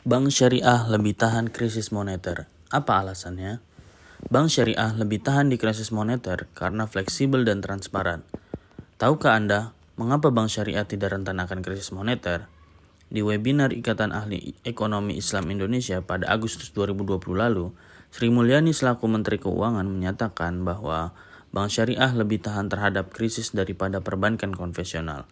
Bank syariah lebih tahan krisis moneter. Apa alasannya? Bank syariah lebih tahan di krisis moneter karena fleksibel dan transparan. Tahukah Anda mengapa bank syariah tidak rentan akan krisis moneter? Di webinar Ikatan Ahli Ekonomi Islam Indonesia pada Agustus 2020 lalu, Sri Mulyani selaku Menteri Keuangan menyatakan bahwa bank syariah lebih tahan terhadap krisis daripada perbankan konvensional.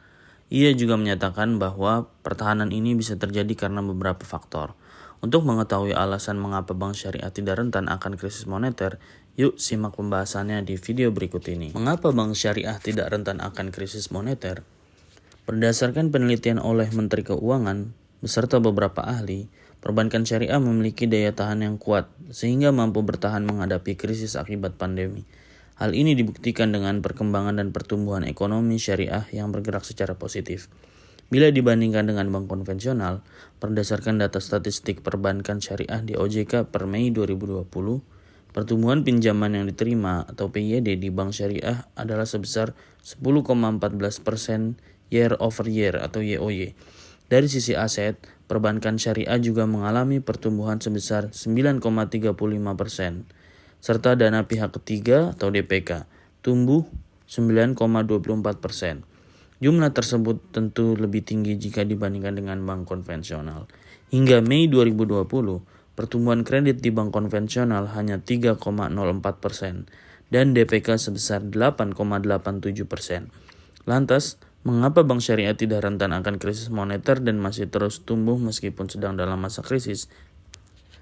Ia juga menyatakan bahwa pertahanan ini bisa terjadi karena beberapa faktor. Untuk mengetahui alasan mengapa bank syariah tidak rentan akan krisis moneter, yuk simak pembahasannya di video berikut ini. Mengapa bank syariah tidak rentan akan krisis moneter? Berdasarkan penelitian oleh Menteri Keuangan beserta beberapa ahli, perbankan syariah memiliki daya tahan yang kuat sehingga mampu bertahan menghadapi krisis akibat pandemi. Hal ini dibuktikan dengan perkembangan dan pertumbuhan ekonomi syariah yang bergerak secara positif. Bila dibandingkan dengan bank konvensional, berdasarkan data statistik perbankan syariah di OJK per Mei 2020, pertumbuhan pinjaman yang diterima atau PYD di bank syariah adalah sebesar 10,14% year over year atau YOY. Dari sisi aset, perbankan syariah juga mengalami pertumbuhan sebesar 9,35%, serta dana pihak ketiga atau DPK tumbuh 9,24%. Jumlah tersebut tentu lebih tinggi jika dibandingkan dengan bank konvensional. Hingga Mei 2020, pertumbuhan kredit di bank konvensional hanya 3,04% dan DPK sebesar 8,87%. Lantas, mengapa bank syariah tidak rentan akan krisis moneter dan masih terus tumbuh meskipun sedang dalam masa krisis?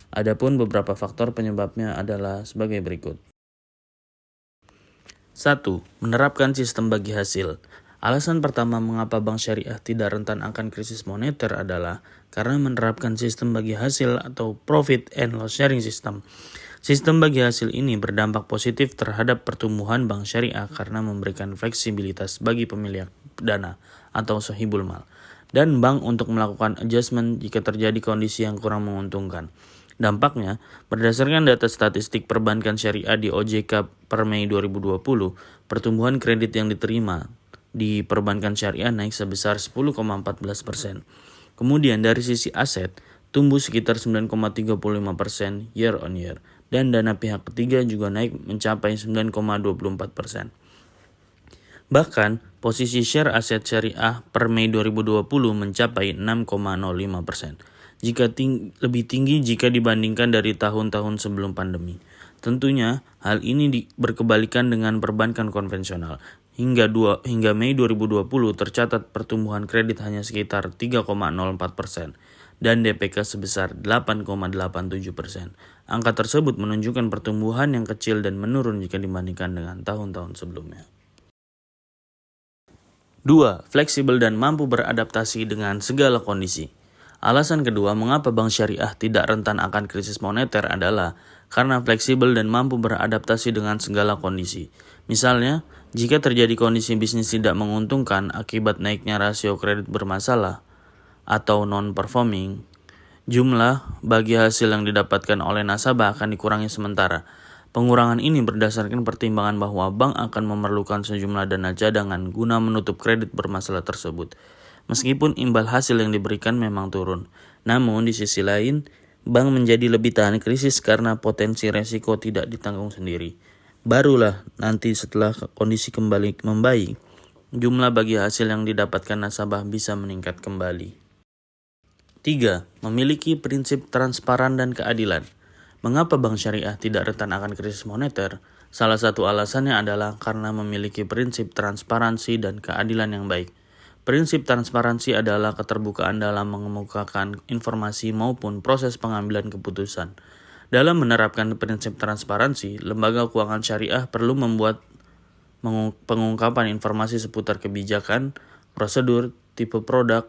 Adapun beberapa faktor penyebabnya adalah sebagai berikut. 1. Menerapkan sistem bagi hasil. Alasan pertama mengapa bank syariah tidak rentan akan krisis moneter adalah karena menerapkan sistem bagi hasil atau profit and loss sharing system. Sistem bagi hasil ini berdampak positif terhadap pertumbuhan bank syariah karena memberikan fleksibilitas bagi pemilik dana atau sahibul mal dan bank untuk melakukan adjustment jika terjadi kondisi yang kurang menguntungkan. Dampaknya, berdasarkan data statistik perbankan syariah di OJK per Mei 2020, pertumbuhan kredit yang diterima di perbankan syariah naik sebesar 10,14%. Kemudian dari sisi aset, tumbuh sekitar 9,35% year on year, dan dana pihak ketiga juga naik mencapai 9,24%. Bahkan, posisi share aset syariah per Mei 2020 mencapai 6,05%. Lebih tinggi jika dibandingkan dari tahun-tahun sebelum pandemi. Tentunya, hal ini berkebalikan dengan perbankan konvensional. Hingga Mei 2020 tercatat pertumbuhan kredit hanya sekitar 3,04% dan DPK sebesar 8,87%. Angka tersebut menunjukkan pertumbuhan yang kecil dan menurun jika dibandingkan dengan tahun-tahun sebelumnya. 2. Fleksibel dan mampu beradaptasi dengan segala kondisi. Alasan kedua mengapa bank syariah tidak rentan akan krisis moneter adalah karena fleksibel dan mampu beradaptasi dengan segala kondisi. Misalnya, jika terjadi kondisi bisnis tidak menguntungkan akibat naiknya rasio kredit bermasalah atau non-performing, jumlah bagi hasil yang didapatkan oleh nasabah akan dikurangi sementara. Pengurangan ini berdasarkan pertimbangan bahwa bank akan memerlukan sejumlah dana cadangan guna menutup kredit bermasalah tersebut. Meskipun imbal hasil yang diberikan memang turun, namun di sisi lain, bank menjadi lebih tahan krisis karena potensi resiko tidak ditanggung sendiri. Barulah nanti setelah kondisi kembali membaik, jumlah bagi hasil yang didapatkan nasabah bisa meningkat kembali. 3. Memiliki prinsip transparan dan keadilan. Mengapa bank syariah tidak rentan akan krisis moneter? Salah satu alasannya adalah karena memiliki prinsip transparansi dan keadilan yang baik. Prinsip transparansi adalah keterbukaan dalam mengemukakan informasi maupun proses pengambilan keputusan. Dalam menerapkan prinsip transparansi, lembaga keuangan syariah perlu membuat pengungkapan informasi seputar kebijakan, prosedur, tipe produk,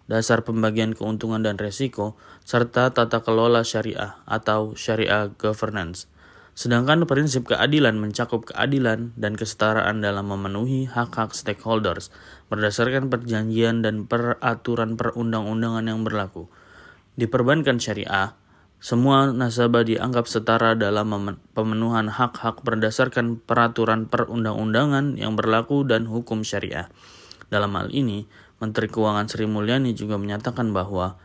dasar pembagian keuntungan dan resiko, serta tata kelola syariah atau syariah governance. Sedangkan prinsip keadilan mencakup keadilan dan kesetaraan dalam memenuhi hak-hak stakeholders berdasarkan perjanjian dan peraturan perundang-undangan yang berlaku. Di perbankan syariah, semua nasabah dianggap setara dalam pemenuhan hak-hak berdasarkan peraturan perundang-undangan yang berlaku dan hukum syariah. Dalam hal ini, Menteri Keuangan Sri Mulyani juga menyatakan bahwa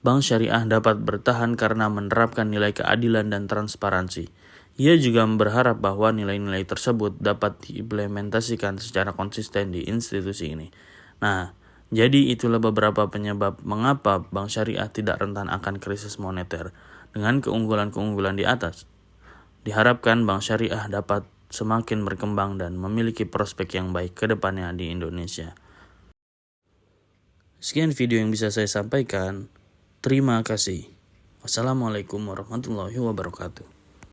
bank syariah dapat bertahan karena menerapkan nilai keadilan dan transparansi. Ia juga berharap bahwa nilai-nilai tersebut dapat diimplementasikan secara konsisten di institusi ini. Nah, jadi itulah beberapa penyebab mengapa bank syariah tidak rentan akan krisis moneter. Dengan keunggulan-keunggulan di atas, diharapkan bank syariah dapat semakin berkembang dan memiliki prospek yang baik ke depannya di Indonesia. Sekian video yang bisa saya sampaikan. Terima kasih. Wassalamualaikum warahmatullahi wabarakatuh.